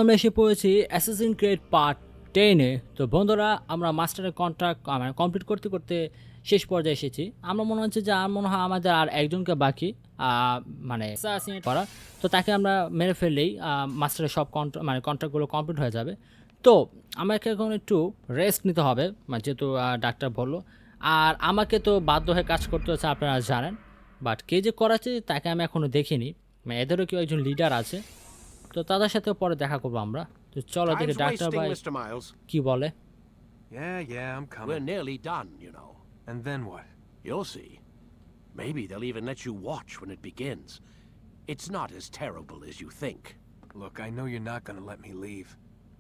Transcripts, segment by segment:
আমরা এসে পড়েছি অ্যাসাসিন ক্রিড পার্ট 10-এ। তো বন্ধুরা আমরা মাস্টারের কন্ট্রাক্ট মানে কমপ্লিট করতে করতে শেষ পর্যায়ে এসেছি। আমরা মনে হচ্ছে যে মনে হয় আমাদের আর একজনকে বাকি মানে অ্যাসাসিনেট করা। তো তাকে আমরা মেরে ফেললেই মাস্টারের সব মানে কন্ট্রাক্টগুলো কমপ্লিট হয়ে যাবে। তো আমাকে এখন একটু রেস্ট নিতে হবে, মানে যেহেতু ডাক্তার বললো। আর আমাকে তো বাধ্য হয়ে কাজ করতে হচ্ছে, আপনারা জানেন। বাট কে যে করাচ্ছে তাকে আমি এখনও দেখিনি। মানে এদেরও কেউ একজন লিডার আছে, তো তাদের সাথে পরে দেখা করবো আমরা। তো চলো দেখি Time's ডাক্তার wasting, ভাই Mr. Miles. কি বলে। Yeah, I'm coming. We're nearly done, you know. And then what? You'll see. Maybe they'll even let you watch when it begins. It's not as terrible as you think. Look, I know you're not gonna let me leave.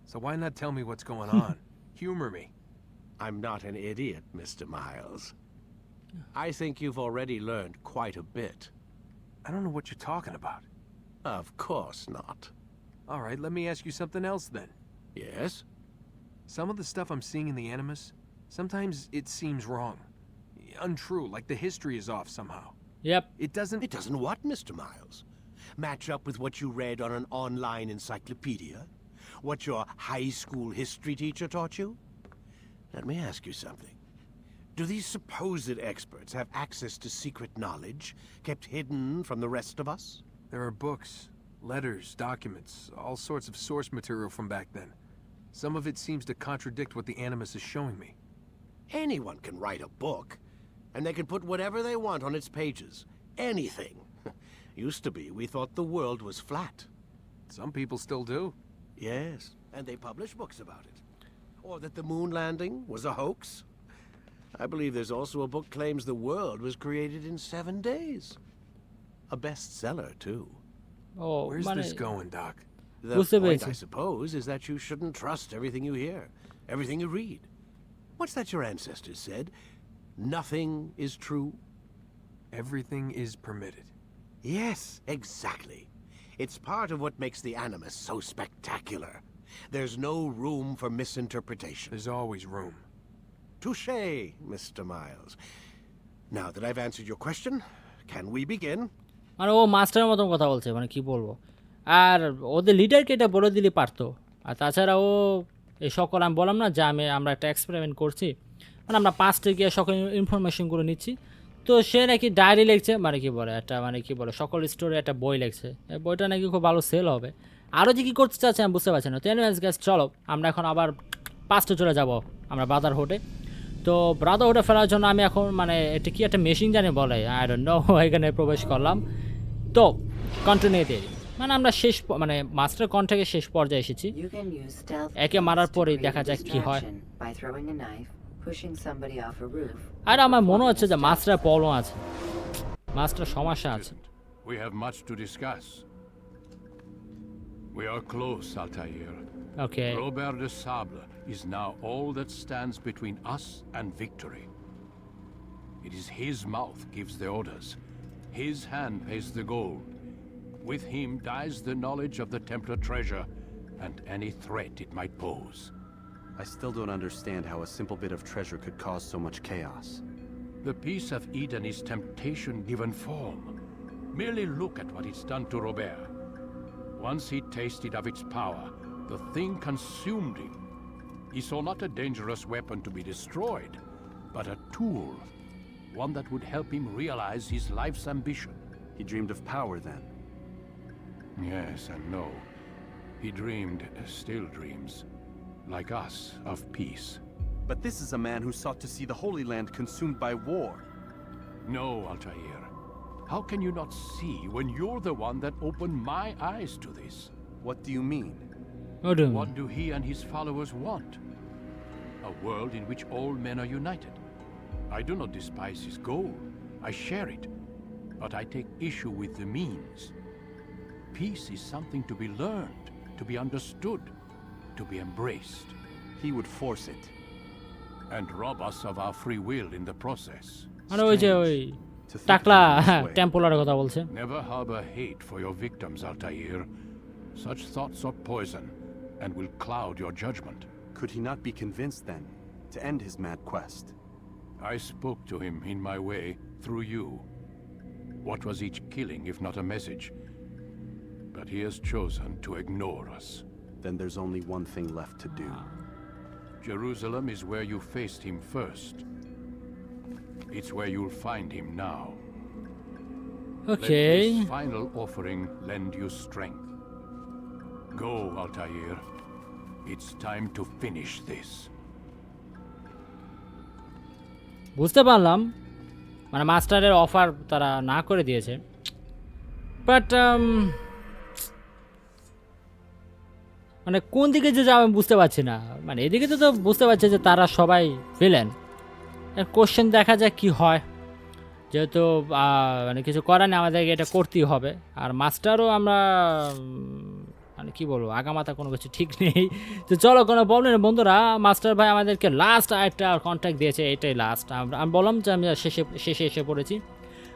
So why not tell me what's going on? Humor me. I'm not an idiot, Mr. Miles. I think you've already learned quite a bit. I don't know what you're talking about. Of course not. All right, let me ask you something else then. Yes? Some of the stuff I'm seeing in the Animus, sometimes it seems wrong. Untrue, like the history is off somehow. Yep. It doesn't... It doesn't what, Mr. Miles? Match up with what you read on an online encyclopedia? What your high school history teacher taught you? Let me ask you something. Do these supposed experts have access to secret knowledge kept hidden from the rest of us? There are books, letters, documents, all sorts of source material from back then. Some of it seems to contradict what the Animus is showing me. Anyone can write a book, and they can put whatever they want on its pages. Anything. Used to be, we thought the world was flat. Some people still do. Yes, and they publish books about it. Or that the moon landing was a hoax. I believe there's also a book claims the world was created in 7 days. A bestseller, too. Oh, Where's this going, Doc? The point, I suppose, is that you shouldn't trust everything you hear, everything you read. What's that your ancestors said? Nothing is true? Everything is permitted. Yes, exactly. It's part of what makes the Animus so spectacular. There's no room for misinterpretation. There's always room. Touché, Mr. Miles. Now that I've answered your question, can we begin? মানে ও মাস্টারের মতন কথা বলছে, মানে কি বলবো। আর ওদের লিডারকে এটা বলে দিলে পারতো। আর তাছাড়া ও এই সকল আমি বললাম না যে আমরা একটা এক্সপেরিমেন্ট করছি, মানে আমরা পাস্টে গিয়ে সকল ইনফরমেশনগুলো নিচ্ছি। তো সে নাকি ডায়েরি লিখছে, মানে কি বলে একটা, মানে কি বলে সকল স্টোরি একটা বই লিখছে। এই বইটা নাকি খুব ভালো সেল হবে। আরও যে কী করতে চাচ্ছে আমি বুঝতে পারছি না। তো এনিওয়েজ গাইস, চলো আমরা এখন আবার পাস্টে চলে যাব, আমরা ব্রাদারহুডে। তো ব্রাদারহুডে ফেরার জন্য আমি এখন মানে এটা কি একটা মেশিন জানি বলে, আই ডোন্ট নো, এখানে প্রবেশ করলাম। তো কন্টিনিউ দেরি, মানে আমরা শেষ মানে মাস্টার কন্ট্রাক্টে শেষ পর্যায়ে এসেছি। একে মারার পরেই দেখা যাক কি হয়। আর আমার মনে হচ্ছে যে মাস্টার প্রবলেম আছে, মাস্টার সমস্যা আছে। We have much to discuss. We are close, Altair. Okay. Robert de Sable is now all that stands between us and victory. It is his mouth gives the orders. His hand pays the gold. With him dies the knowledge of the Templar treasure and any threat it might pose. I still don't understand how a simple bit of treasure could cause so much chaos. The peace of Eden is temptation given form. Merely look at what it's done to Robert. Once he tasted of its power, the thing consumed him. He saw not a dangerous weapon to be destroyed, but a tool, one that would help him realize his life's ambition. He dreamed of power then? Yes and no. He dreamed, still dreams, like us, of peace. But this is a man who sought to see the Holy Land consumed by war. No, Altair. How can you not see when you're the one that opened my eyes to this? What do you mean? What do he and his followers want? A world in which all men are united. I do not despise his goal. I share it. But I take issue with the means. Peace is something to be learned, to be understood, to be embraced. He would force it. And rob us of our free will in the process. টাকলা টেম্পলারের কথা বলছে। Never harbor hate for your victims, Altair. Such thoughts are poison and will cloud your judgment. Could he not be convinced then to end his mad quest? I spoke to him in my way through you. What was each killing if not a message? But he has chosen to ignore us. then there's only one thing left to do. Jerusalem is where you faced him first. It's where you'll find him now. Okay. Let this final offering lend you strength. Go, Altair. It's time to finish this. বুঝতে পারলাম মানে মাস্টারের offer তারা না করে দিয়েছে but মানে কোন দিকে যে যাবে আমি বুঝতে পারছি না মানে এদিকে তো বুঝতে পারছি যে তারা সবাই ভিলেন কোশ্চেন দেখা যাক কি হয় যেহেতু মানে কিছু করার নেই আমাদেরকে এটা করতেই হবে আর মাস্টারও আমরা মানে কী বলবো আগামাতা কোনো কিছু ঠিক নেই তো চলো কোনো প্রবলেম নেই বন্ধুরা মাস্টার ভাই আমাদেরকে লাস্ট একটা কন্ট্যাক্ট দিয়েছে এটাই লাস্ট আমি বললাম যে আমি শেষে এসে পড়েছি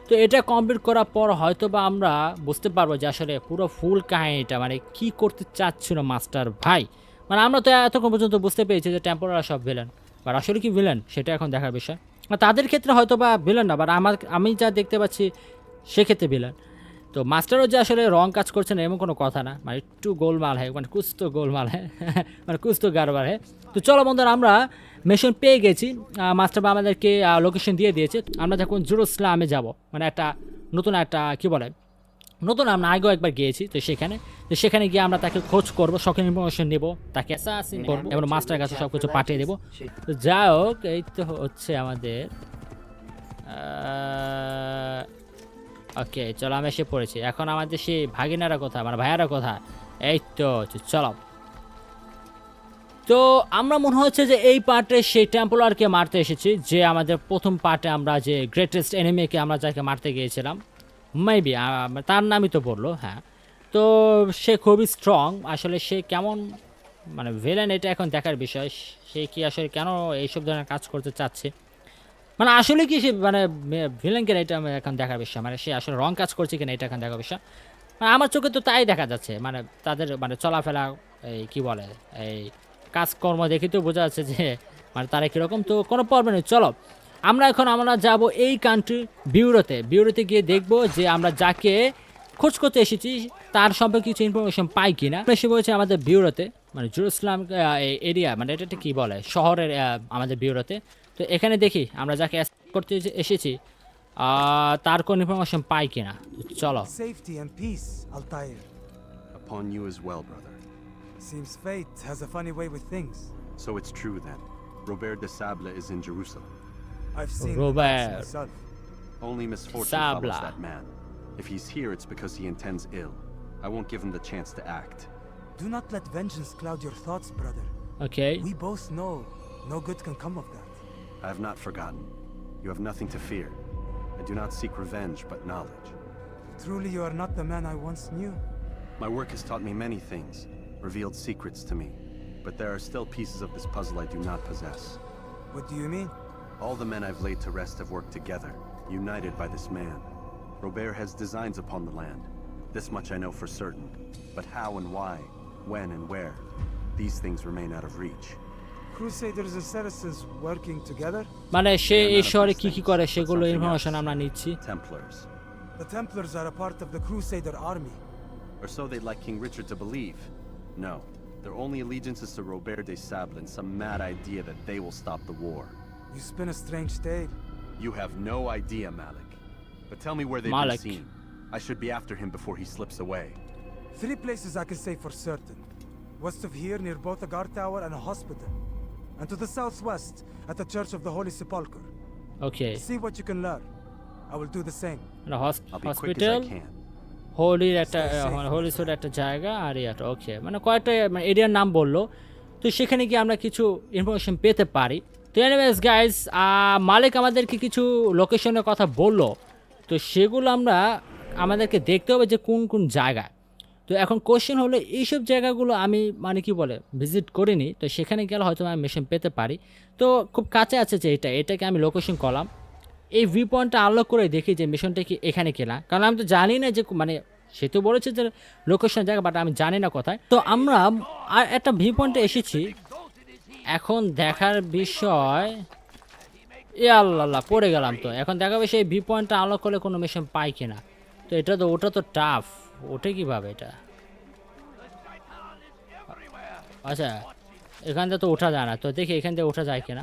তো এটা কমপ্লিট করার পর হয়তো বা আমরা বুঝতে পারবো যে আসলে পুরো ফুল কাহিনীটা মানে কি করতে চাচ্ছিল মাস্টার ভাই মানে আমরা তো এতক্ষণ পর্যন্ত বুঝতে পেরেছি যে টেম্পোরারি সব ভিলেন বাট আসলে কি ভিলেন সেটা এখন দেখার বিষয় তাদের ক্ষেত্রে হয়তো বা ভিলেন না বাট আমি যা দেখতে পাচ্ছি সেক্ষেত্রে ভিলেন তো মাস্টারও যে আসলে রং কাজ করছে না এমন কোনো কথা না মানে একটু গোলমাল হ্যাঁ মানে কুছ তো গোলমাল হ্যাঁ মানে কুছ তো গারবার হ্যাঁ তো চলো বন্ধুরা আমরা মিশন পেয়ে গেছি মাস্টার আমাদেরকে লোকেশন দিয়ে দিয়েছে আমরা যখন জেরুসালেমে যাব মানে একটা নতুন একটা কী বলে নতুন আমরা আগেও একবার গিয়েছি তো সেখানে গিয়ে আমরা তাকে খোঁজ করবো সকল ইনফরমেশন নেবো তাকে অ্যাসাসিন করবো এবং মাস্টারের কাছে সব কিছু পাঠিয়ে দেবো তো যাই হোক এই তো হচ্ছে আমাদের ওকে চলো আমি এসে পড়েছি এখন আমাদের সেই ভাগিনারা কোথায় মানে ভাইয়ারা কোথায় এই তো চলো তো আমরা মনে হচ্ছে যে এই পার্টে সেই টেম্পলারকে মারতে এসেছি যে আমাদের প্রথম পার্টে আমরা যে গ্রেটেস্ট এনিমিকে আমরা যাকে মারতে গিয়েছিলাম মেবি তার নামই তো বললো হ্যাঁ তো সে খুবই স্ট্রং আসলে সে কেমন মানে ভিলেন এটা এখন দেখার বিষয় সে কি আসলে কেন এইসব ধরনের কাজ করতে চাচ্ছে মানে আসলে কি সে মানে ভিলেন কিনা এটা এখন দেখার বিষয় মানে সে আসলে রং কাজ করছে কিনা এটা এখন দেখার বিষয় মানে আমার চোখে তো তাই দেখা যাচ্ছে মানে তাদের মানে চলাফেরা এই কি বলে এই কাজকর্ম দেখে তো বোঝা যাচ্ছে যে মানে তারা কীরকম তো কোনো প্রবলেম নেই চলো আমরা যাব এই কান্ট্রি বিউরোতে গিয়ে দেখব যে আমরা যাকে খোঁজ করতে এসেছি তার সম্পর্কে কিছু ইনফরমেশন পাই কিনা এসে বলছে আমাদের বিউরোতে মানে জেরুসালেম এরিয়া মানে এটা কি বলে শহরের আমাদের বিউরোতে তো এখানে দেখি আমরা যাকে করতে এসেছি তার কোন ইনফরমেশন পাই কিনা চলো Safety and peace, Altair. Upon you as well, brother. Seems fate has a funny way with things. So it's true then. Robert de Sable is in Jerusalem. I've seen Robert. the myself. Only misfortune Sable. follows that man. If he's here, it's because he intends ill. I won't give him the chance to act. Do not let vengeance cloud your thoughts, brother. Okay. We both know no good can come of that. I have not forgotten. You have nothing to fear. I do not seek revenge, but knowledge. Truly, you are not the man I once knew. My work has taught me many things, revealed secrets to me. But there are still pieces of this puzzle I do not possess. What do you mean? All the men I've laid to rest have worked together, united by this man. Robert has designs upon the land. This much I know for certain. But how and why, when and where, these things remain out of reach. Crusaders and Saracens working together? মানে সে এই শহরে কি করে সেগুলো information আমরা নিচ্ছি Templars. The Templars are a part of the Crusader army. Or so they'd like King Richard to believe. No, their only allegiance is to Robert de Sable and some mad idea that they will stop the war. You spin a strange tale. You have no idea, Malik. But tell me where they've Malik. been seen. I should be after him before he slips away. 3 places I can say for certain. West of here near both a guard tower and a hospital. And to the southwest at the Church of the Holy Sepulchre. Okay See what you can learn. I will do the same. I'll be quick as hospital I can. হোলির একটা Holi sort একটা জায়গা আর এটা ওকে মানে কয়েকটা এরিয়ার নাম বললো তো সেখানে গিয়ে আমরা কিছু ইনফরমেশন পেতে পারি তো এনিওয়েজ গাইস মালিক আমাদেরকে কিছু লোকেশনের কথা বললো তো সেগুলো আমাদেরকে দেখতে হবে যে কোন কোন জায়গায় তো এখন কোশ্চেন হলো এইসব জায়গাগুলো আমি মানে কি বলে ভিজিট করিনি তো সেখানে গেলে হয়তো আমি মিশন পেতে পারি তো খুব কাছে আছে যে এটাকে আমি লোকেশন করলাম এই ভিউ পয়েন্টটা আনলক করে দেখি যে মিশনটা কি এখানে কিনা কারণ আমি তো জানি না যে মানে সে তো বলেছে যে লোকেশন জায়গা বাট আমি জানি না কোথায় তো আমরা আর একটা ভিউ পয়েন্টে এসেছি এখন দেখার বিষয় আল্লাহ পড়ে গেলাম তো এখন দেখা বিষয় এই ভিউ পয়েন্টটা আনলক করলে কোনো মিশন পাই কিনা তো ওটা তো টাফ ওঠে কীভাবে এটা আচ্ছা এখান থেকে তো ওঠা যায় না, তো দেখি এখান থেকে ওঠা যায় কিনা।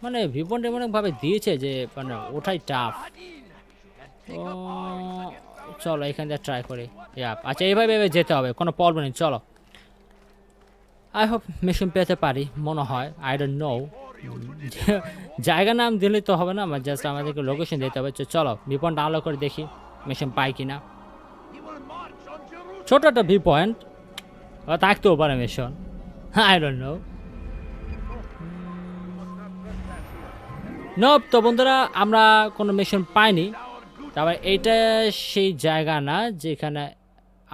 মানে ভিপনটা এমনভাবে দিয়েছে যে মানে ওঠাই টাফ। চলো এখান থেকে ট্রাই করি। আচ্ছা এইভাবে যেতে হবে, কোনো প্রবলেম নেই। চলো আই হোপ মিশন পেতে পারি মনে হয়, আই ডোন্ট নো। জায়গা নাম দিলে তো হবে না, জাস্ট আমাদেরকে লোকেশন দিতে হবে। চলো ভিউ পয়েন্ট ডাউনলোড করে দেখি মিশন পাই কিনা। ছোট একটা ভিউ পয়েন্ট থাকতেও পারে mission, I don't know. No, তো বন্ধুরা আমরা কোনো মিশন পাইনি। তারপর এইটা সেই জায়গা না যেখানে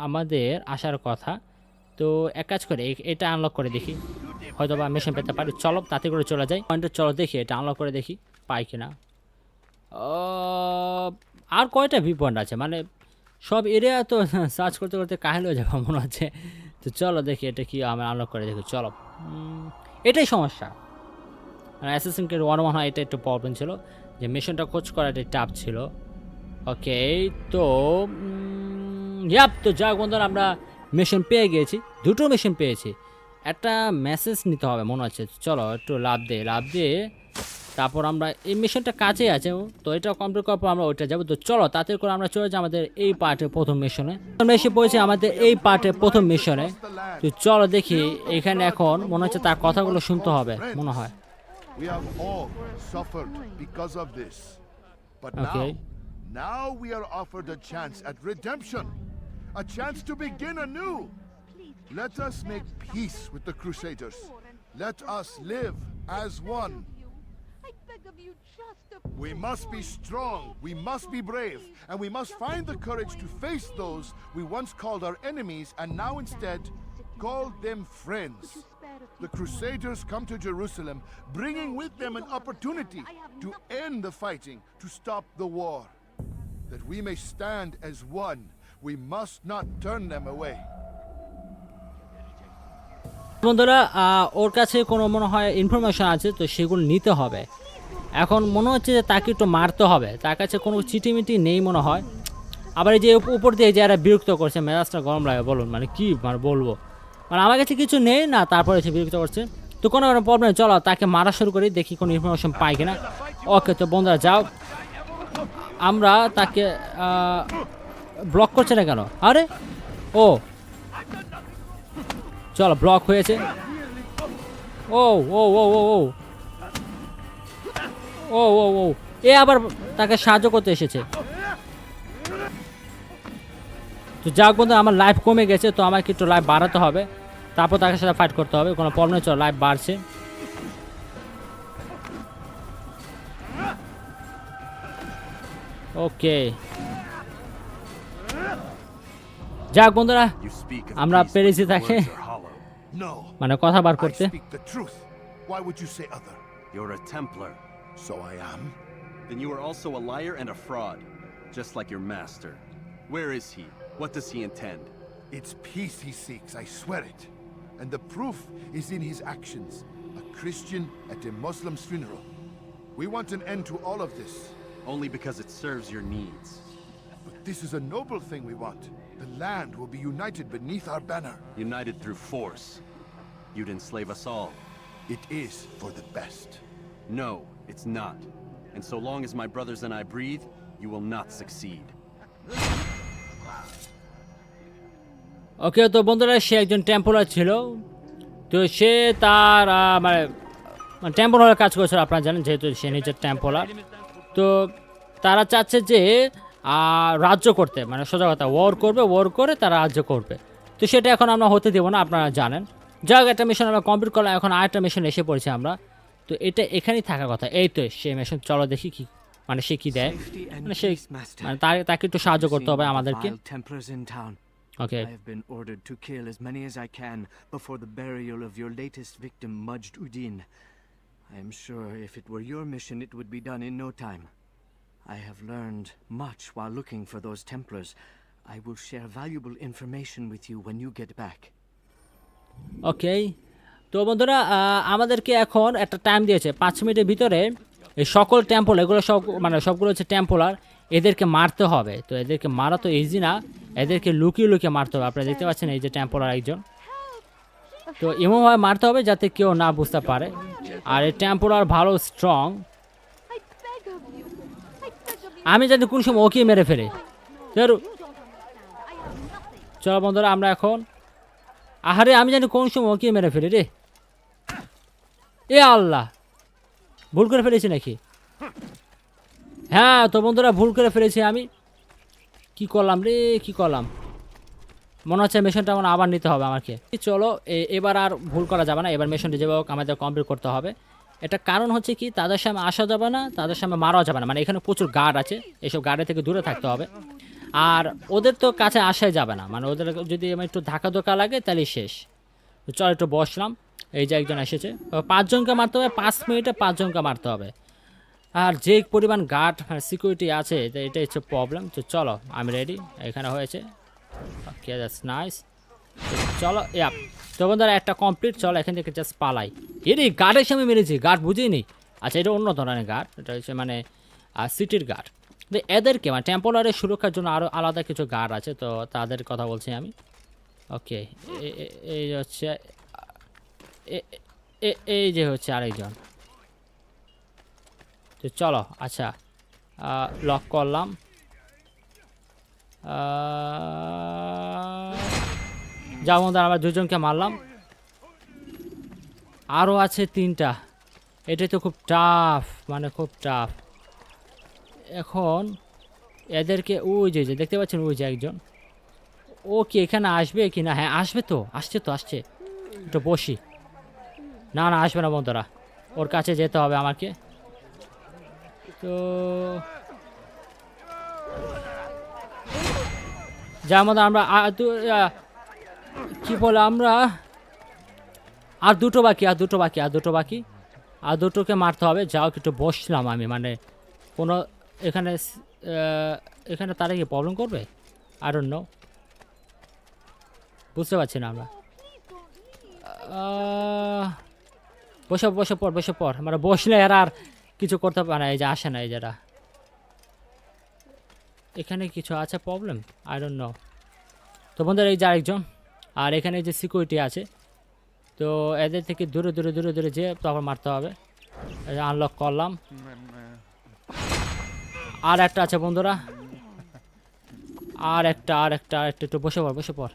আমাদের আসার কথা। তো এক কাজ করে এটা আনলক করে দেখি, হয়তো বা মিশন পেতে পারি। চলো তাতে করে চলে যাই পয়েন্টে, চলো দেখি এটা আনলক করে দেখি পাই কিনা। আর কয়টা ভিউ পয়েন্ট আছে, মানে সব এরিয়া তো সার্চ করতে করতে কাহিল হয়ে যাবে মনে হচ্ছে। তো চলো দেখি এটা কি আমরা আনলক করে দেখি। চলো এটাই সমস্যা, মানে অ্যাসেসিন ক্রিড 1 হয়, এটা একটু প্রবলেম ছিল যে মিশনটা খোঁজ করাটা টাফ ছিল। ওকে তো তো যাক বন্ধুরা আমরা মিশন পেয়ে গিয়েছি, দুটো মিশন পেয়েছি। একটা মেসেজ নিতে হবে মনে হচ্ছে। চলো একটু লাভ দিয়ে তারপর আমরা এই মিশনটা কাছেই আছে, তো এটা কমপ্লিট করার পর আমরা ওইটা যাবো। তো চলো তাতে করে আমরা চলে যাই আমাদের এই পার্টের প্রথম মিশনে। আমরা এসে পড়েছি আমাদের এই পার্টের প্রথম মিশনে। তো চলো দেখি এখানে এখন মনে হচ্ছে তার কথাগুলো শুনতে হবে মনে হয়। We have all suffered because of this. But Okay. now we are offered a chance at redemption. A chance to begin anew. Let us make peace with the Crusaders. Let us live as one. We must be strong, we must be brave, and we must find the courage to face those we once called our enemies and now instead call them friends. The Crusaders come to Jerusalem, bringing with them an opportunity to end the fighting, to stop the war. That we may stand as one, we must not turn them away. বন্ধুরা ওর কাছে কোনো মনে হয় information আছে, তো সেগুলো নিতে হবে। এখন মনে হচ্ছে যে তাকে একটু মারতে হবে, তার কাছে কোনো চিটিমিটি নেই মনে হয়। আবার এই যে উপর দিয়ে যারা বিরক্ত করছে, মেজাজটা গরম লাগে বলুন, মানে কি মানে বলবো, মানে আমার কাছে কিছু নেই না, তারপরে সে বিরক্ত করছে। তো কোনো প্রবলেম, চলো তাকে মারা শুরু করি, দেখি কোনো ইনফরমেশন পাই কিনা। ওকে তো বন্ধুরা যাও, আমরা তাকে ব্লক করছে না কেন? আরে ও চলো ব্লক হয়েছে। ও ও ও ও ও ও ও ও এ আবার তাকে সাহায্য করতে এসেছে। তো যাক বন্ধু আমার লাইফ কমে গেছে, তো আমাকে একটু লাইফ বাড়াতে হবে, তারপর তাকে সাথে ফাইট করতে হবে। কোনো প্রবলেম নেই, চলো লাইফ বাড়ছে। ওকে যাক বন্ধুরা You speak of আমরা peace, but পেরেছি your তাকে words are hollow. No, মানে কথা বার I করতে। speak the truth. Why would you say other? You're a Templar. So I am. Then you are also a liar and a fraud, just like your master. Where is he? What does he intend? It's peace he seeks, I swear it. And the proof is in his actions. A Christian at a Muslim's funeral. We want an end to all of this. Only because it serves your needs. But this is a noble thing we want. The land will be united beneath our banner. United through force. You'd enslave us all. It is for the best. No, it's not. And so long as my brothers and I breathe, you will not succeed. ওকে তো বন্ধুরা সে একজন Templar ছিল, তো সে তার মানে টেম্পলারের কাজ করেছিল, আপনারা জানেন যেহেতু সে নিজের টেম্পলার। তো তারা চাচ্ছে যে রাজ্য করতে, মানে সোজা কথা ওয়ার করে তারা রাজ্য করবে। তো সেটা এখন আমরা হতে দেবো না, আপনারা জানেন। যাই হোক একটা মিশন আমরা কমপ্লিট করলাম, এখন আরেকটা মিশন এসে পড়েছি আমরা। তো এটা এখানেই থাকার কথা। এই তো সে মিশন, চলো দেখি কি মানে সে কি দেয়। মানে সে মানে তাকে একটু সাহায্য করতে হবে আমাদেরকে। Templars in town. Okay I have been ordered to kill as many as I can before the burial of your latest victim, Majd Udin. I am sure if it were your mission, it would be done in no time. I have learned much while looking for those Templars. I will share valuable information with you when you get back. ওকে তো বন্ধুরা আমাদেরকে এখন একটা time দিয়েছে 5 মিনিটের ভিতরে এই সকল টেম্পল, এগুলো সব মানে সবগুলো হচ্ছে টেম্পলার, এদেরকে মারতে হবে। তো এদেরকে মারা তো ইজি না, এদেরকে লুকিয়ে লুকিয়ে মারতে হবে। আপনারা দেখতে পাচ্ছেন এই যে টেম্পলার একজন। তো এমনভাবে মারতে হবে যাতে কেউ না বুঝতে পারে। আর এই টেম্পোরাল ভালো স্ট্রং, আমি যাতে কোন সময় ওকে মেরে ফেলে। চলো বন্ধুরা আমরা এখন, আহারে আমি জানি কোন সময় ওকে মেরে ফেলি রে। এ আল্লাহ, ভুল করে ফেলেছি নাকি? হ্যাঁ তো বন্ধুরা ভুল করে ফেলেছি আমি। কি করলাম রে, কি করলাম? মনে হচ্ছে মিশনটা আমার আবার নিতে হবে আমাকে। চলো এবার আর ভুল করা যাবে না, এবার মিশনটি যেভাবে হোক আমাদের কমপ্লিট করতে হবে। এটা কারণ হচ্ছে কি, তাদের সামনে আসা যাবে না, তাদের সামনে মারাও যাবে না, মানে এখানে প্রচুর গার্ড আছে, এইসব গার্ডের থেকে দূরে থাকতে হবে। আর ওদের তো কাছে আসাই যাবে না, মানে ওদের যদি আমার একটু ধাক্কা ধোকা লাগে তাহলে শেষ। তো চল একটু বসলাম, এই যে একজন এসেছে, 5 জনকে মারতে হবে, 5 মিনিটে 5 জনকে মারতে হবে। আর যে পরিমাণ গার্ড সিকিউরিটি আছে এটা হচ্ছে প্রবলেম। তো চলো আমি রেডি, এখানে হয়েছে। Okay that's nice. চলো ইয়াপ, তো বন্ধুরা একটা কমপ্লিট। চলো এখান থেকে জাস্ট পালাই। এরে গার্ডের সামনে মেরেছি, গার্ড বুঝিনি। আচ্ছা এটা অন্য ধরনের গার্ড, এটা হচ্ছে মানে সিটির গার্ড। তো এদেরকে মানে টেম্পোরারি সুরক্ষার জন্য আরও আলাদা কিছু গার্ড আছে, তো তাদের কথা বলছি আমি। ওকে এই হচ্ছে এই যে হচ্ছে আরেকজন। তো চলো আচ্ছা লক করলাম। যাও বন্ধুরা আমরা 2 জনকে মারলাম, আরও আছে 3টা। এটাই তো খুব টাফ, মানে খুব টাফ। এখন এদেরকে ওই যে দেখতে পাচ্ছেন ওই যে একজন, ও কি এখানে আসবে কি না? হ্যাঁ আসবে তো, আসছে। একটু বসি। না আসবে না বন্ধুরা, ওর কাছে যেতে হবে আমাকে। তো যার মধ্যে আমরা কি বলে আমরা আর দুটো বাকি, আর দুটোকে মারতে হবে। যাও একটু বসলাম আমি, মানে কোনো এখানে তারা কি প্রবলেম করবে? আই ডোন্ট নো, বুঝতে পারছি না আমরা। বসে পড় মানে বসলে আর কিছু করতে পারে না, এই যে আসে না এই যারা। এখানে কিছু আছে প্রবলেম, আই ডোন্ট নো। তো বন্ধুরা এই যে আরেকজন, আর এখানে যে সিকিউরিটি আছে, তো এদের থেকে দূরে যেয়ে তারপর মারতে হবে। আনলক করলাম। আর একটা আছে বন্ধুরা, আর একটা একটু বসে পড়।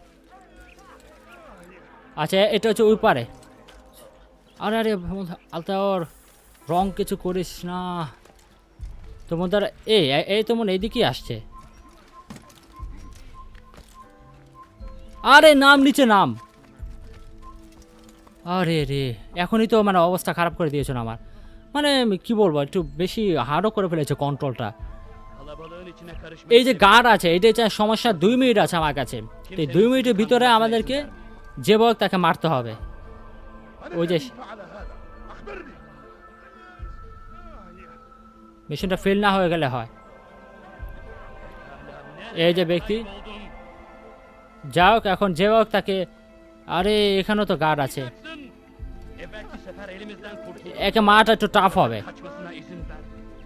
আচ্ছা এটা হচ্ছে ওই পারে। আরে আলতার রং কিছু করিস না। তো বন্ধুরা এই তো মনে এইদিকেই আসছে। আরে নিচে নাম। আরে রে, এখনই তো মানে অবস্থা খারাপ করে দিয়েছো না আমার, মানে কি বলবো, একটু বেশি হার্ডও করে ফেলেছে কন্ট্রোলটা। এই যে গার্ড আছে, এইটা হচ্ছে সমস্যা। 2 মিনিট আছে আমার কাছে, এই 2 মিনিটের ভিতরে আমাদেরকে যে বল তাকে মারতে হবে। ওই যে মিশনটা ফেল না হয়ে গেলে হয়। এই যে ব্যক্তি যাও এখন যে হোক তাকে। আরে এখানেও তো গার্ড আছে, একে মারাটা একটু টাফ হবে,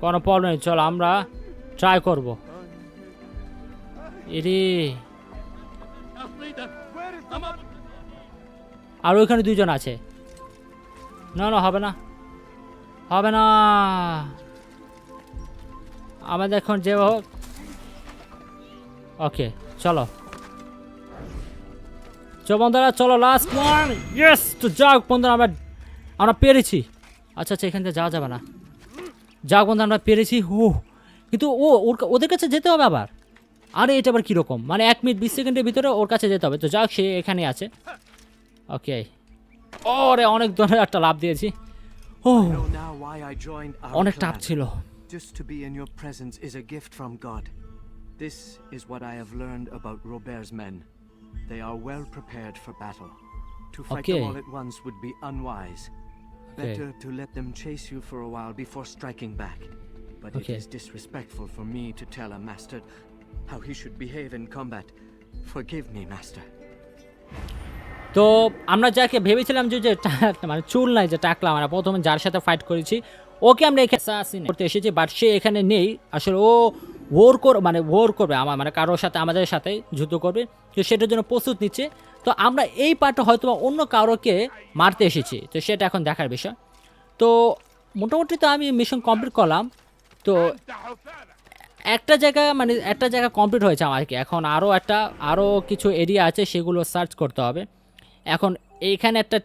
কোনো প্রবলেম নেই। চলো আমরা ট্রাই করব। এরে আর ওইখানে 2 জন আছে। না হবে না আমাদের এখন যে হোক। ওকে চলো বন্ধুরা, চলো লাস্ট ওয়ান। ইয়েস, তো যাক বন্ধুরা আমরা পেরেছি। আচ্ছা এখান থেকে যাওয়া যাবে না। যাক বন্ধু আমরা পেরেছি। কিন্তু ওদের কাছে যেতে হবে আবার। আরে এটা আবার কীরকম, মানে 1 মিনিট 20 সেকেন্ডের ভিতরে ওর কাছে যেতে হবে। তো যাক সে এখানে আছে। ওকে ওরে অনেক ধরনের একটা লাভ দিয়েছি। অনেক টাফ ছিল। Just to be in your presence is a gift from God. This is what I have learned about Robert's men. They are well prepared for battle. To fight them all at once would be unwise. Better to let them chase you for a while before striking back. But it is disrespectful for me to tell a master how he should behave in combat. Forgive me, master. তো আমরা যাকে ভেবেছিলাম যে মানে চুল নাই যে টাকলা, আমরা প্রথমে যার সাথে ফাইট করেছি ওকে আমরা এখানে করতে এসেছি, বাট সে এখানে নেই। আসলে ও ওর করবে আমার মানে কারোর সাথে আমাদের সাথে যুদ্ধ করবে, তো সেটার জন্য প্রস্তুত নিচ্ছে। তো আমরা এই পার্টে হয়তো অন্য কারোকে মারতে এসেছি, তো সেটা এখন দেখার বিষয়। তো মোটামুটি তো আমি মিশন কমপ্লিট করলাম। তো একটা জায়গা কমপ্লিট হয়েছে আমার কি, এখন আরও কিছু এরিয়া আছে, সেগুলো সার্চ করতে হবে। এখন এইখানে একটা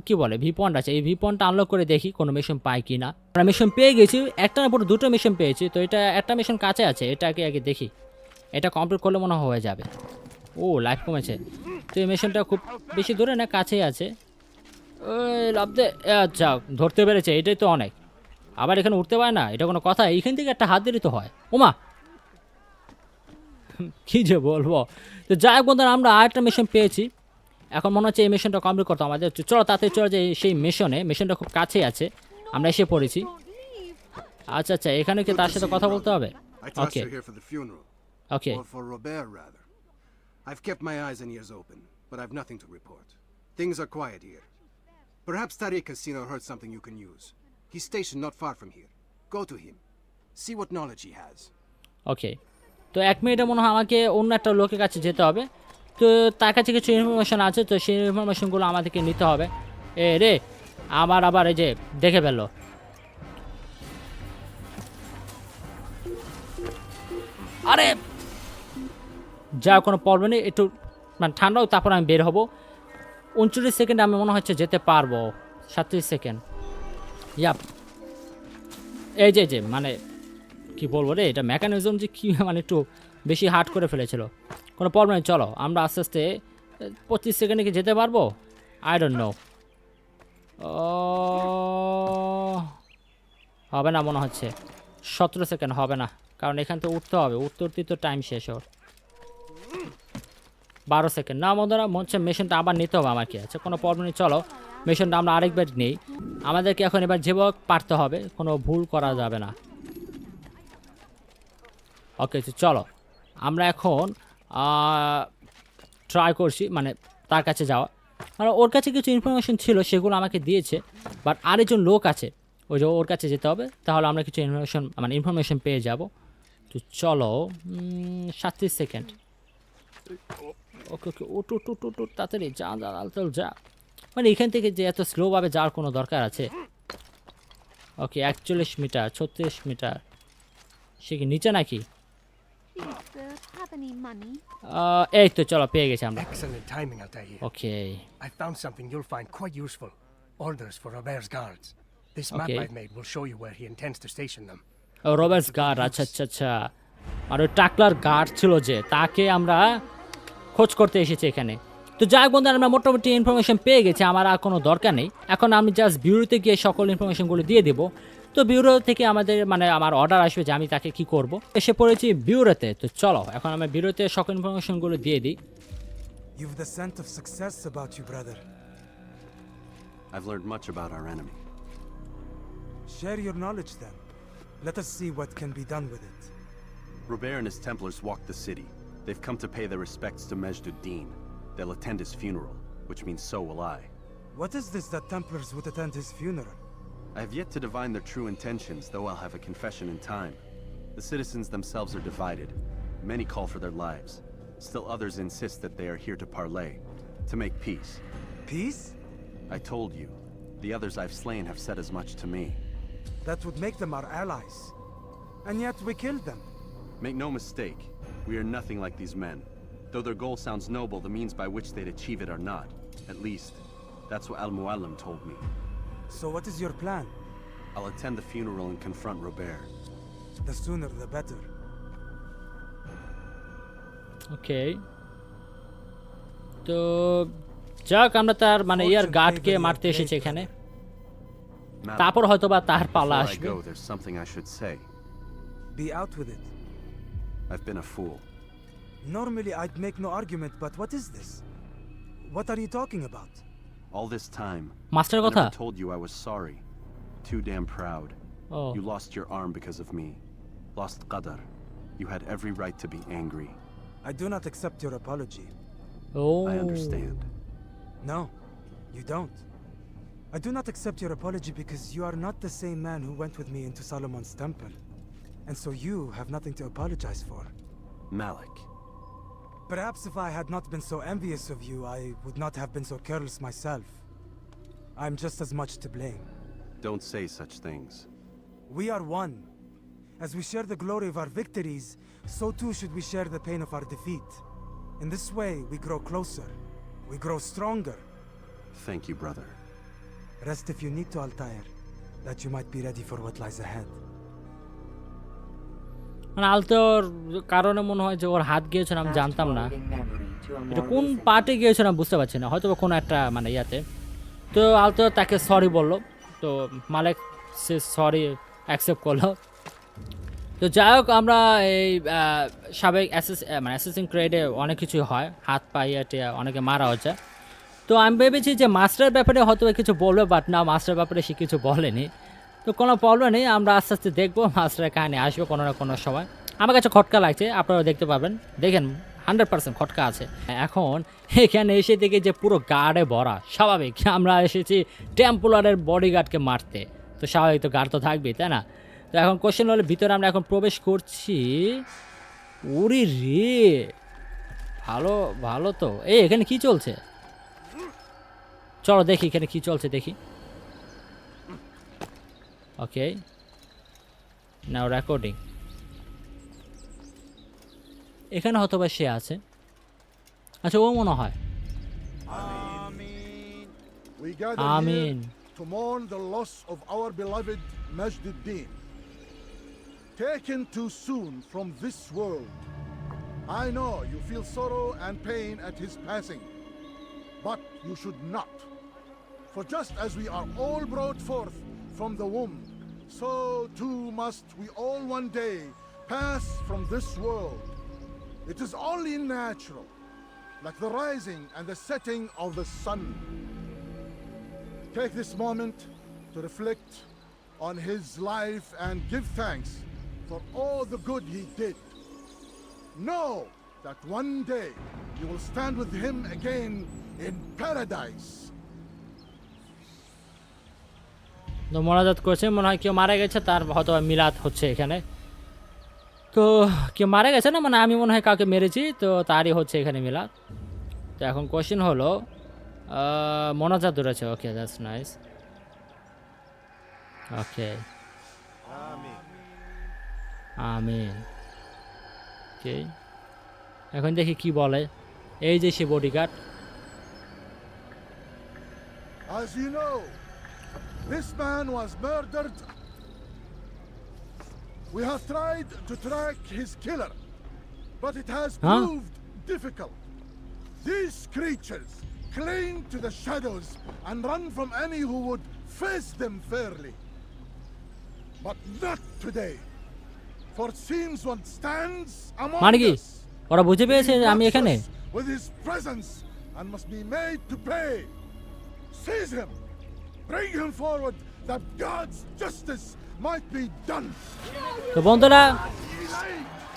কি বলে ভিপন্ট আছে, এই ভিপন্টটা আনলক করে দেখি কোনো মিশন পাই কি না। আমরা মিশন পেয়ে গেছি, একটা না পুরো দুটো মিশন পেয়েছি। তো এটা একটা মিশন কাছে আছে, এটাকে আগে দেখি, এটা কমপ্লিট করলে মনে হয়ে যাবে। ও লাইফ কমেছে, তো এই মিশনটা খুব বেশি দূরে না, কাছেই আছে। ওই লাভ দে, আচ্ছা ধরতে পেরেছে, এটাই তো অনেক। আবার এখানে উঠতে পারে না, এটা কোনো কথা? এইখান থেকে একটা হাত দিলে তো হয়। ওমা কি যে বলবো। তো যাই হোক বন্ধুরা, আমরা আরেকটা মিশন পেয়েছি। এখন মনে হচ্ছে এই মিশনটা কমপ্লিট করতে আমাদের। চলো তাড়াতাড়ি চলো যে সেই মিশনটা খুব কাছেই আছে, আমরা এসে পড়েছি। আচ্ছা আচ্ছা, এখানে কি তার সাথে কথা বলতে হবে? I trust Okay. you're here for the funeral. Okay. Or for Robert, rather. I've kept my eyes and ears open, but I've nothing to report. Things are quiet here. Perhaps Tariq has seen or heard something you can use. He's stationed not far from here. Go to him. See what knowledge he has. ওকে, তো 1 মিনিটে মনে হয় আমাকে অন্য একটা লোকের কাছে যেতে হবে। তো তার কাছে কিছু ইনফরমেশন আছে, তো সেই ইনফরমেশনগুলো আমাদেরকে নিতে হবে। এ রে, আমার আবার এই যে দেখে ফেললো। আরে যা কোনো প্রবলেম নেই, একটু মানে ঠান্ডাও, তারপর আমি বের হব। 39 সেকেন্ডে আমি মনে হচ্ছে যেতে পারবো। 37 সেকেন্ড, ইয়াপ। এই যে মানে কি বলবো রে, এটা মেকানিজম যে কি মানে একটু বেশি হার্ড করে ফেলেছিল। কোনো প্রবলেম নেই, চলো আমরা আস্তে আস্তে 25 সেকেন্ডে কি যেতে পারবো? I don't no. হবে না মনে হচ্ছে। 17 সেকেন্ড হবে না, কারণ এখান থেকে উঠতে হবে, উঠতে তো টাইম শেষ ওর। 12 সেকেন্ড না বন্ধুরা, মনে হচ্ছে মেশিনটা আবার নিতে হবে আমার। কি আছে, কোনো প্রবলেম নেই, চলো মেশিনটা আমরা আরেকবার নেই। আমাদেরকে এখন এবার যেভাবে পারতে হবে, কোনো ভুল করা যাবে না। ওকে চলো, আমরা এখন ট্রাই করছি মানে তার কাছে যাওয়া। মানে ওর কাছে কিছু ইনফরমেশন ছিল, সেগুলো আমাকে দিয়েছে, বাট আরেকজন লোক আছে, ওই যে ওর কাছে যেতে হবে, তাহলে আমরা কিছু ইনফরমেশন পেয়ে যাব। তো চলো 37 সেকেন্ড। ওকে ওকে, উঠ তাড়াতাড়ি যা আলতাল যা। মানে এখান থেকে যে এত স্লোভাবে যাওয়ার কোনো দরকার আছে? ওকে 41 মিটার, 36 মিটার। সে কি নিচে নাকি? এই তো চলো পেয়ে গেছি আমরা। Excellent timing, Altair. Okay I found something you'll find quite useful. Orders for Robert's guards. This map Okay. I've made will show you where he intends to station them. Roberts guard, আচ্ছা আচ্ছা আচ্ছা। আর ওই টাকলার guard ছিল যে, তাকে আমরা খোঁজ করতে এসেছি এখানে। তো যাই হোক বন্ধুরা, আমরা মোটামুটি ইনফরমেশন পেয়ে গেছি, আমার আর কোনো দরকার নেই। এখন আমি জাস্ট বিউরোতে গিয়ে সকল ইনফরমেশনগুলো দিয়ে দেবো। তো বিউরো থেকে আমাদের আমার অর্ডার আসবে যে আমি তাকে কি করব। এসে পড়েছি বিউরোতে। তো চলো এখন আমরা বিউরোতে সকল ইনফরমেশনগুলো দিয়ে দিই। You've the scent of success about you, brother. I've learned much about our enemy. Share your knowledge then. Let us see what can be done with it. Robert and his Templars walked the city. They've come to pay their respects to Majd-ud-Din. They'll attend his funeral, which means so will I. What is this that Templars would attend his funeral? I have yet to divine their true intentions, though I'll have a confession in time. The citizens themselves are divided. Many call for their lives. Still others insist that they are here to parley, to make peace. Peace? I told you, the others I've slain have said as much to me. That would make them our allies. And yet we killed them. Make no mistake, we are nothing like these men. Though their goal sounds noble, the means by which they'd achieve it are not. At least, that's what Al-Muallim told me. So what is your plan? I'll attend the funeral and confront Robert. The sooner the better. ওকে, তো যাক আমরা তার ইয়ার গার্ডকে মারতে এসেছি এখানে। Madam, তারপর হয়তো বা তার পালা before I আসবে। go, there's something I should say. Be out with it. I've been a fool. Normally I'd make no argument, but what is this? What are you talking about? All this time, master I কথা। never told you I was sorry. Too damn proud. Oh. You lost your arm because of me. Lost Qadar. You had every right to be angry. I do not accept your apology. Oh. I understand. No, you don't. I do not accept your apology because you are not the same man who went with me into Solomon's temple. And so you have nothing to apologize for. Malik. Perhaps if I had not been so envious of you, I would not have been so careless myself. I'm just as much to blame. Don't say such things. We are one. As we share the glory of our victories, so too should we share the pain of our defeat. In this way, we grow closer. We grow stronger. Thank you, brother. Rest if you need to, Altair, that you might be ready for what lies ahead. মানে আলতোর কারণে মনে হয় যে ওর হাত গিয়েছিল, আমি জানতাম না এটা কোন পার্টে গিয়েছিল, আমি বুঝতে পারছি না, হয়তো কোনো একটা মানে ইয়াতে। তো আলতো তাকে সরি বললো, তো মালিক সে সরি অ্যাকসেপ্ট করলো। তো যাই হোক, আমরা এই সাবেক অ্যাসেসিং ক্রেডে অনেক কিছু হয়, হাত পা ইয়েটে অনেকে মারা হচ্ছে। তো আমি ভেবেছি যে মাস্টারের ব্যাপারে হয়তো কিছু বলবে, বাট না, মাস্টারের ব্যাপারে সে কিছু বলেনি। তো কোনো প্রবলেম নেই, আমরা আস্তে আস্তে দেখবো মাস্টারের কাহিনী আসবে কোনো না কোনো সময়। আমার কাছে খটকা লাগছে, আপনারা দেখতে পাবেন, দেখেন 100% খটকা আছে। এখন এখানে এসে দেখি যে পুরো গার্ডে ভরা, স্বাভাবিক আমরা এসেছি টেম্পলারের বডিগার্ডকে মারতে, তো স্বাভাবিক তো গার্ড তো থাকবেই, তাই না? তো এখন কোশ্চেন হলে ভিতরে আমরা এখন প্রবেশ করছি। ওরে রে, ভালো ভালো তো। এখানে কি চলছে? চলো দেখি এখানে কি চলছে, দেখি। ওকে, নাও রেকর্ডিং। এখানে হয়তো বা সে আছে, আচ্ছা ও মনে হয়। We gather Amin. here to mourn the loss of our beloved Majduddin, taken too soon from this world. I know you feel sorrow and pain at his passing, but you should not. For just as we are all brought forth from the womb, so too must we all one day pass from this world. It is only natural, like the rising and the setting of the sun. Take this moment to reflect on his life and give thanks for all the good he did. Know that one day you will stand with him again in paradise. তো মোনাজাত করছে, মনে হয় কেউ মারা গেছে, তার হয়তো মিলাদ হচ্ছে এখানে। তো কেউ মারা গেছে না, মানে আমি মনে হয় কাউকে মেরেছি, তো তারই হচ্ছে এখানে মিলাদ। তো এখন কোশ্চেন হলো মোনাজাত ধরেছে, ওকে দ্যাটস নাইস। ওকে আমিন। ওকে, এখন দেখি কি বলে। এই যে সে bodyguard. As you know, this man was murdered. We have tried to track his killer, but it has proved difficult. These creatures cling to the shadows and run from any who would face them fairly. But not today, for it seems one stands among us. ওরা বুঝে পেয়েছে যে আমি এখানে with his presence and must be made to pay. Seize him, bring him forward, that God's justice might be done. তো বন্ধুরা,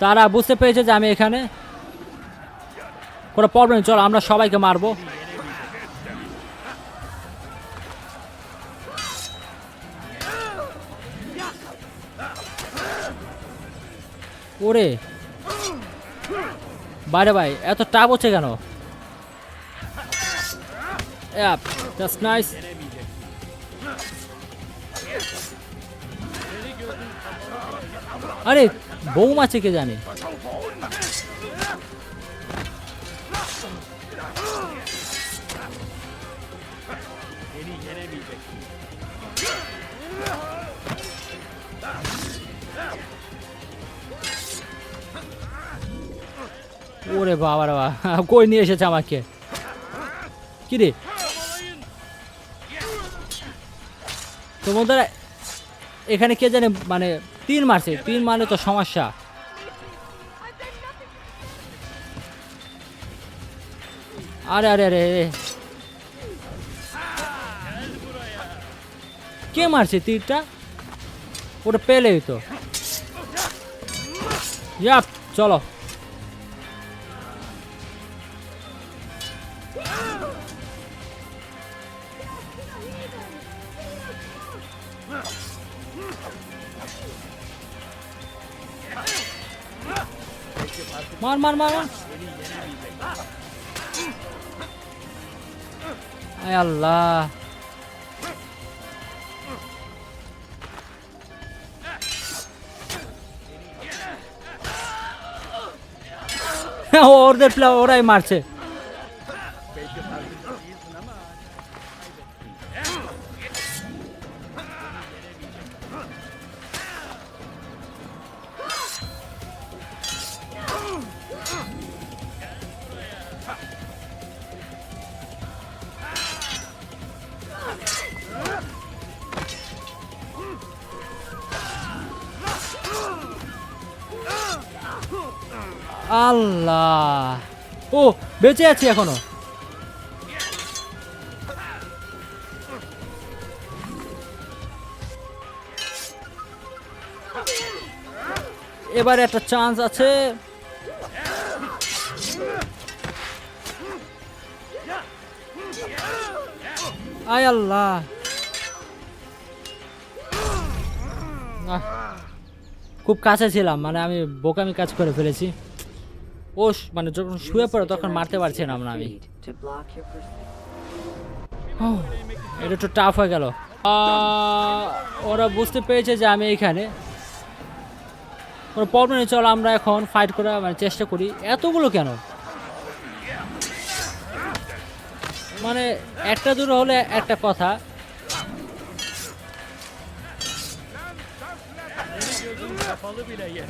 তারা বুঝতে পেরেছে যে আমি এখানে, কোনো প্রবলেম, চলো আমরা সবাইকে মারবো। ওরে বাইরে ভাই, এত টাপ হচ্ছে কেন? That's nice. আরে বউ আছে কে জানে। ওরে বাবা রে বাবা, কই নিয়ে এসেছে আমাকে, কি রে? তো বন্ধুরা, এখানে কে জানে, মানে 3 মারছে, 3 মানে তো সমস্যা। আরে আরে আরে, কে মারছে তীরটা? ওটা পেলেই তো। ইয়াপ, চলো। মার মার মার। আয় আল্লাহ, ওদের প্লেয়ার ওরাই মারছে। আল্লাহ, ও বেঁচে আছি এখনো। এবারে একটা চান্স আছে। আয় আল্লাহ, খুব কাছে ছিলাম, মানে আমি বোকামি কাজ করে ফেলেছি। ও মানে যখন শুয়ে পড়ে তখন মারতে পারছিলাম না আমি। এটা একটু টাফ হয়ে গেল। ওরা বুঝতে পেরেছে যে আমি এখানে, ওরা প্রবলেম নেই, চলো আমরা এখন ফাইট করা মানে চেষ্টা করি। এতগুলো কেন? মানে একটা দুটো হলে একটা কথা,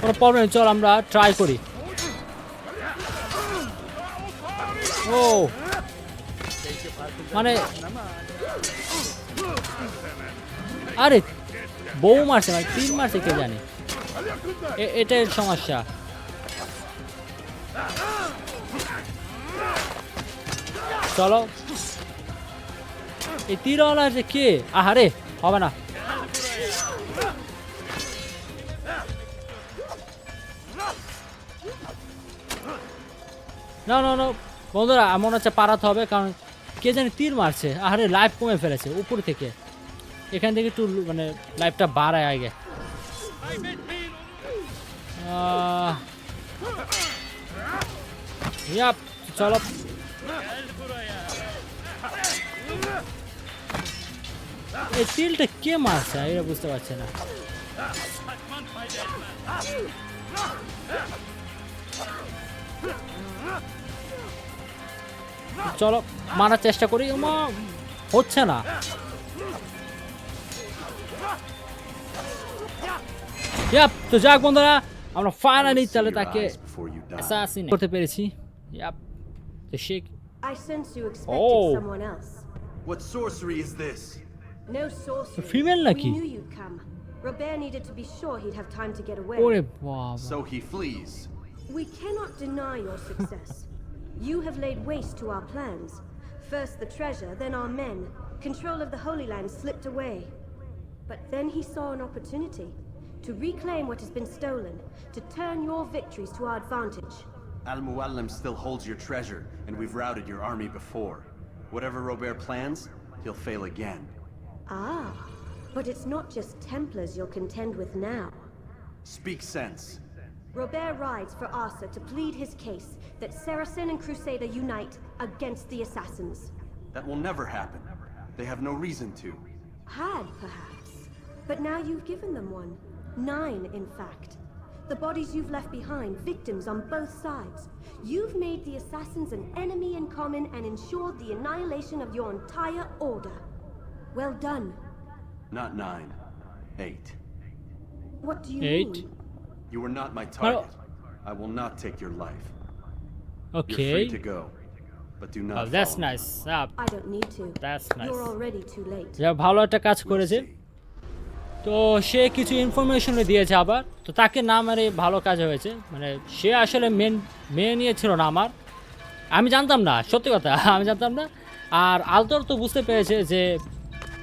কোনো প্রবলেম নেই, চল আমরা ট্রাই করি। ও মানে আরে বউ মারছে, মানে তীর মারছে, কে জানি, এটাই সমস্যা। চলো, এই তীরওয়ালা যে কে? আহারে হবে না। না না না বন্ধুরা, মনে হচ্ছে পারাতে হবে, কারণ কে জানি তীর মারছে। আরে লাইফ কমে ফেলেছে উপর থেকে। এখান থেকে একটু মানে লাইফটা বাড়ায় আগে। চলো, এই তীরটা কে মারছে এটা বুঝতে পারছে না। চলো মারার চেষ্টা করি, হচ্ছে না। তো যাক বন্ধুরা, আমরা ফাইনালি তাহলে তাকে অ্যাসাসিনেট করতে পেরেছি। তো সে I sense you expected someone else. What sorcery is this? No sorcery. Female নাকি? We knew you'd come. Robert needed to be sure he'd have time to get away. ওরে বাবা, So he flees. We cannot deny your success. You have laid waste to our plans. First the treasure, then our men. Control of the Holy Land slipped away. But then he saw an opportunity to reclaim what has been stolen, to turn your victories to our advantage. Al-Muallim still holds your treasure, and we've routed your army before. Whatever Robert plans, he'll fail again. Ah, but it's not just Templars you'll contend with now. Speak sense. Robert rides for Arthur to plead his case that Saracen and Crusader unite against the assassins. That will never happen. They have no reason to. Had, perhaps. But now you've given them one. 9, in fact. The bodies you've left behind, victims on both sides. You've made the assassins an enemy in common and ensured the annihilation of your entire order. Well done. Not 9. 8. What do you 8? mean? You are not my target. I will not take your life. You're Okay. free to go, but do not Oh, that's follow me. nice. I don't need to. That's nice. You're already too late. যা ভালো একটা কাজ We'll করেছে। see. তো সে কিছু information দিয়েছে আবার, তো তাকে না মেরে ভালো কাজ হয়েছে। মানে সে আসলে মেয়ে নিয়েছিল না আমার, আমি জানতাম না, সত্যি কথা আমি জানতাম না। আর আলতর তো বুঝতে পেরেছে যে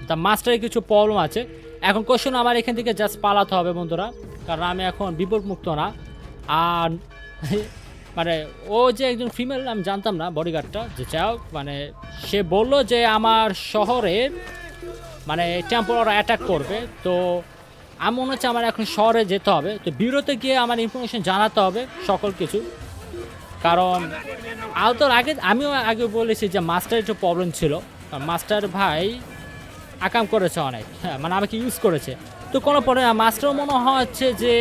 দ্য মাস্টারের কিছু প্রবলেম আছে। এখন কোশ্চেন আমার এখান থেকে জাস্ট পালাতে হবে বন্ধুরা, কারণ আমি এখন বিপদমুক্ত না। আর মানে ও যে একজন ফিমেল আমি জানতাম না, বডিগার্ডটা যে চাও, মানে সে বলল যে আমার শহরে মানে টেম্পোরারি অ্যাটাক করবে। তো আমি মনে হচ্ছে আমার এখন শহরে যেতে হবে, তো বিউরোতে গিয়ে আমার ইনফরমেশন জানাতে হবে সকল কিছু। কারণ আলতোর আমিও আগে বলেছি যে মাস্টারের একটু প্রবলেম ছিল, মাস্টার ভাই আকাম করেছে অনেক, হ্যাঁ মানে আমাকে ইউজ করেছে। তো কোনো পরে মাস্টারও মনে হচ্ছে যে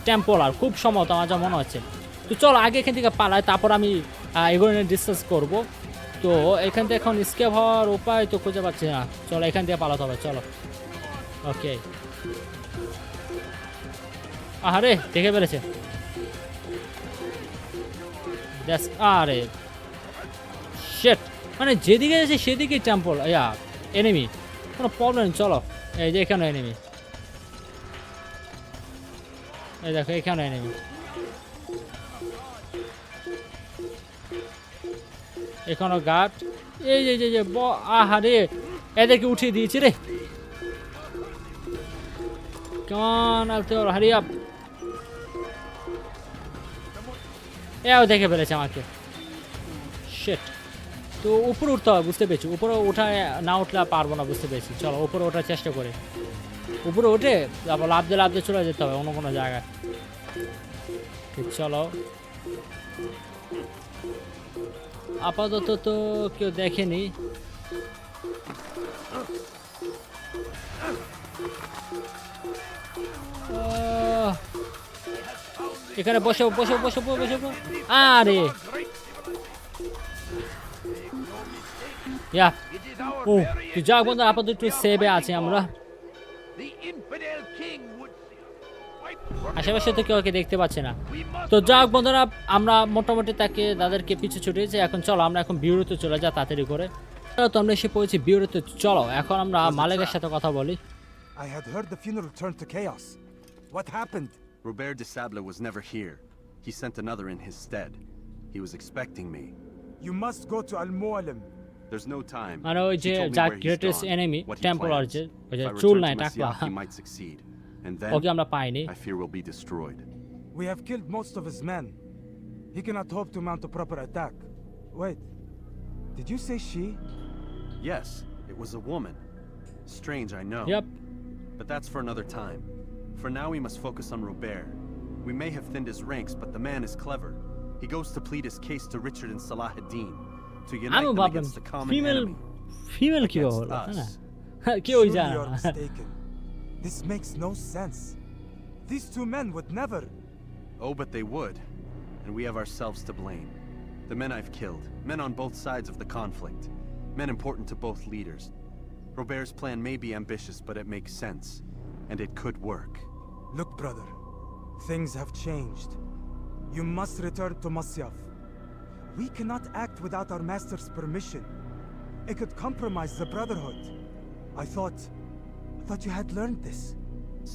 টেম্পোলার, খুব সম্ভবত আমার যা মনে হচ্ছে। তো চলো আগে এখান থেকে পালাই, তারপর আমি এগুলো নিয়ে ডিসকাস করবো। তো এখান থেকে এখন স্কেপ হওয়ার উপায় তো খুঁজে পাচ্ছি না। চলো এখান থেকে পালাতে হবে, চলো। ওকে, আরে দেখে ফেলেছে। আরে শিট, মানে যেদিকে আছে সেদিকে টেম্পল, এনিমি, কোনো প্রবলেম। চলো এই যে এখানে এনিমি, এই দেখো এখানে এনিমি। এখনো গার্ড, এই যে যে আহারে এদেরকে উঠিয়ে দিয়েছি রে। কেমন Altair, hurry up। এও দেখে ফেলেছে আমাকে, শিট। তো উপরে উঠতে হবে, বুঝতে পেরেছি। উপরে ওঠা না উঠলে পারবো না, বুঝতে পেরেছি। চলো উপরে ওঠার চেষ্টা করি। উপরে উঠে তারপর লাফ দিয়ে চলে যেতে হবে অন্য কোনো জায়গায়। চলো, আপাতত তো কেউ দেখেনি। এখানে বসে বসে বসে বসে, আরে ও তুই যা বন্ধু, আপাতত একটু সেভে আছি আমরা। আশেপাশে তো কেউ দেখতে পাচ্ছে না। তো যাক বন্ধুরা, আমরা মোটামুটি তাদেরকে পিছু ছুটিয়েছি। এখন চলো আমরা এখন বিউরোতে চলে যা তাড়াতাড়ি করে। তো আমরা এসে পড়েছি বিউরোতে। চলো এখন আমরা মালিকের সাথে কথা বলি। I had heard the funeral turned to chaos. What happened? Robert de Sable was never here. He sent another in his stead. He was expecting me. You must go to Al-Mualim. There's no time. মানে ওই যে He told me যার where he's greatest gone, enemy what he Templar, plans. যে ওই যে If I চুল return নাই to টাকলা, Masyaf, he might succeed. And okay then আমরা পাইনি। I fear we'll be destroyed. We have killed most of his men. He cannot hope to mount a proper attack. Wait, did you say she? Yes, it was a woman. Strange, I know. Yep. But that's for another time. For now, we must focus on Robert. We may have thinned his ranks, but the man is clever. He goes to plead his case to Richard and Salah ad-Din, to unite আমি them ভাবলাম against the common enemy. Female কি against হলো, us. হ্যাঁ কেউ Surely জানে you're না। mistaken. This makes no sense. These two men would never. Oh, but they would. And we have ourselves to blame. The men I've killed, men on both sides of the conflict, men important to both leaders. Robert's plan may be ambitious, but it makes sense. And it could work. Look, brother, things have changed. You must return to Masyaf. We cannot act without our master's permission. It could compromise the Brotherhood. I thought you had learned this.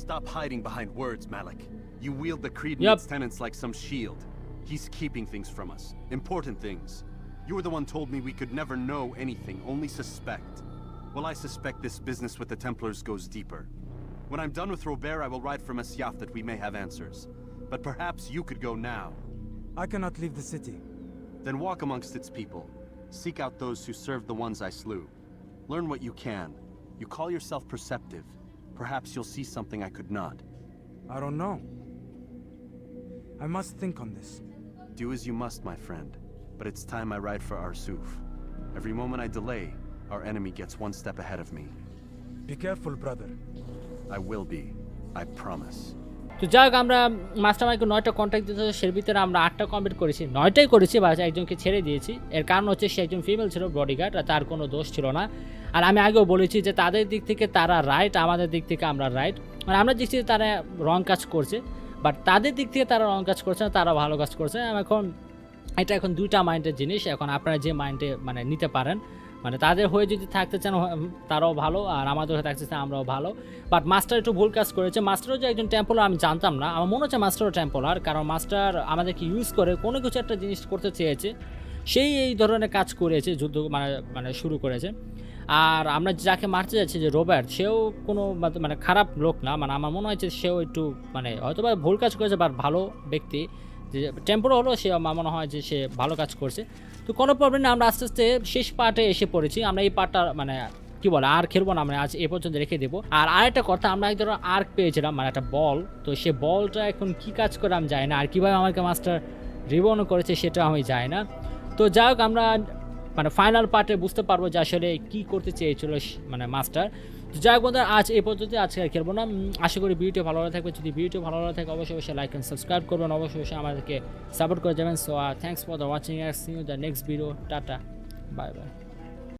Stop hiding behind words, Malik. You wield the creed and Yep. its tenets like some shield. He's keeping things from us. Important things. You were the one told me we could never know anything, only suspect. Well, I suspect this business with the Templars goes deeper. When I'm done with Robert, I will ride for Masyaf that we may have answers. But perhaps you could go now. I cannot leave the city. Then walk amongst its people. Seek out those who served the ones I slew. Learn what you can. You call yourself perceptive. Perhaps you'll see something I could not. I don't know. I must think on this. Do as you must, my friend. But it's time I ride for Arsuf. Every moment I delay, our enemy gets one step ahead of me. Be careful, brother. I will be. I promise. তো যাক আমরা master মাইকে 9টা contact দিতে, সের ভিতরে আমরা 8টা complete করেছি, 9টাই করেছি, বা একজনকে ছেড়ে দিয়েছি। এর কারণ হচ্ছে সে একজন ফিমেল ছিল, বডিগার্ড, আর তার কোনো দোষ ছিল না। আর আমি আগেও বলেছি যে তাদের দিক থেকে তারা রাইট, আমাদের দিক থেকে আমরা রাইট। মানে আমরা দেখছি তারা রং কাজ করছে, বাট তাদের দিক থেকে তারা রং কাজ করছে না, তারা ভালো কাজ করছে। এখন এটা এখন দুইটা মাইন্ডের জিনিস। এখন আপনারা যে মাইন্ডে মানে নিতে পারেন, মানে তাদের হয়ে যদি থাকতে চান তারাও ভালো, আর আমাদের হয়ে থাকতে চান আমরাও ভালো। বাট মাস্টার একটু ভুল কাজ করেছে। মাস্টারও যে একজন টেম্পলার আমি জানতাম না, আমার মনে হচ্ছে মাস্টারও টেম্পলার, কারণ মাস্টার আমাদেরকে ইউজ করে কোনো কিছু একটা জিনিস করতে চেয়েছে, সেই এই ধরনের কাজ করেছে, যুদ্ধ মানে শুরু করেছে। আর আমরা যাকে মারতে যাচ্ছি যে রবার্ট, সেও কোনো মানে খারাপ লোক না, মানে আমার মনে হয়েছে সেও একটু মানে হয়তো বা ভুল কাজ করেছে, বাট ভালো ব্যক্তি, যে টেম্পোর হলো সে আমার মনে হয় যে সে ভালো কাজ করছে। তো কোনো প্রবলেম না, আমরা আস্তে আস্তে শেষ পার্টে এসে পড়েছি। আমরা এই পার্টটা মানে কি বলে আর খেলবো না, আমরা আজ এ পর্যন্ত রেখে দেবো। আর আরেকটা কথা, আমরা এক ধরনের আর্ক পেয়েছিলাম, মানে একটা বল। তো সে বলটা এখন কি কাজ করে আমি জানি না, আর কীভাবে আমাকে মাস্টার রিবনও করেছে সেটা আমি জানি না। তো যাই হোক, আমরা মানে ফাইনাল পার্টে বুঝতে পারবো যে আসলে কি করতে চেয়েছিল মানে মাস্টার। তো যাই হোক বন্ধুরা, আজ এই পর্যন্ত, আজকে আর খেলবো না। আশা করি ভিডিও ভালো লাগে থাকবে। যদি ভিডিও ভালো লাগে থাকে অবশ্যই লাইক এন্ড সাবস্ক্রাইব করবেন, অবশ্যই আমাদেরকে সাপোর্ট করে যাবেন। So thanks for the watching, see you the next video, tata, bye by.